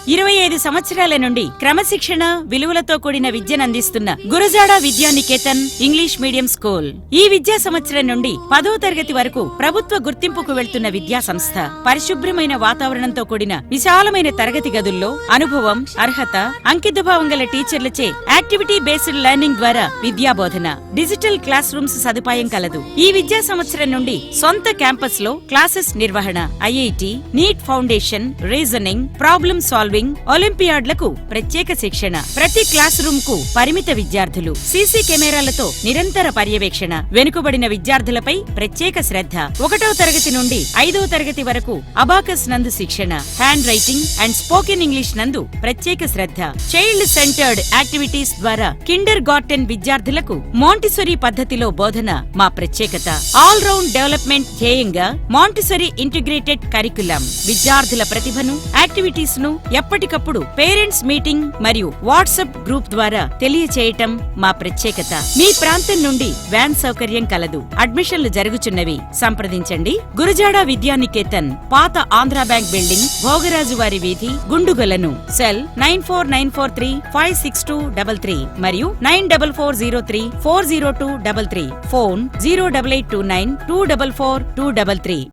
25 సంవత్సరాల నుండి క్రమశిక్షణ విలువలతో కూడిన విద్యనందిస్తున్న Gurajada Vidyaniketan English medium school. ఈ విద్యా సంవత్సరం నుండి 10వ తరగతి వరకు ప్రభుత్వ గుర్తింపుకు వెళ్తున్న విద్యా సంస్థ. పరిశుభ్రమైన వాతావరణంతో కూడిన విశాలమైన తరగతి గదుల్లో అనుభవం, అర్హత, అంకితభావం గల టీచర్లచే యాక్టివిటీ బేస్డ్ లెర్నింగ్ ద్వారా విద్యాబోధన. డిజిటల్ క్లాస్ రూమ్స్ సదుపాయం కలదు. ఈ విద్యా సంవత్సరం నుండి సొంత క్యాంపస్ లో క్లాసెస్ నిర్వహణ, IIT, NEET foundation, reasoning, problem solving, ఒలింపియాడ్లకు ప్రత్యేక శిక్షణ. ప్రతి క్లాస్ రూమ్ కు పరిమిత విద్యార్థులు, సీసీ కెమెరాలతో నిరంతర పర్యవేక్షణ. వెనుకబడిన విద్యార్థులపై ప్రత్యేక శ్రద్ధ. 1వ తరగతి నుండి 5వ తరగతి వరకు అబాకస్ నందు శిక్షణ. Hand writing and spoken English నందు ప్రత్యేక శ్రద్ధ. చైల్డ్ సెంటర్డ్ యాక్టివిటీస్ ద్వారా కిండర్ గార్టెన్ విద్యార్థులకు మాంటిసరీ పద్ధతిలో బోధన మా ప్రత్యేకత. ఆల్ రౌండ్ డెవలప్మెంట్ ధ్యేయంగా మాంటిసరీ ఇంటిగ్రేటెడ్ కరికులం. విద్యార్థుల ప్రతిభను, యాక్టివిటీస్ ను ఎప్పటికప్పుడు పేరెంట్స్ మీటింగ్ మరియు వాట్సాప్ గ్రూప్ ద్వారా తెలియచేయటం మా ప్రత్యేకత. మీ ప్రాంతం నుండి వ్యాన్ సౌకర్యం కలదు. అడ్మిషన్లు జరుగుచున్నవి. సంప్రదించండి. గురజాడ విద్యానికేతన్, పాత ఆంధ్రా బ్యాంక్ బిల్డింగ్, భోగరాజు వారి వీధి, గుండుగొలను. సెల్ 9494356233 మరియు 9440340233. ఫోన్ 08829244233.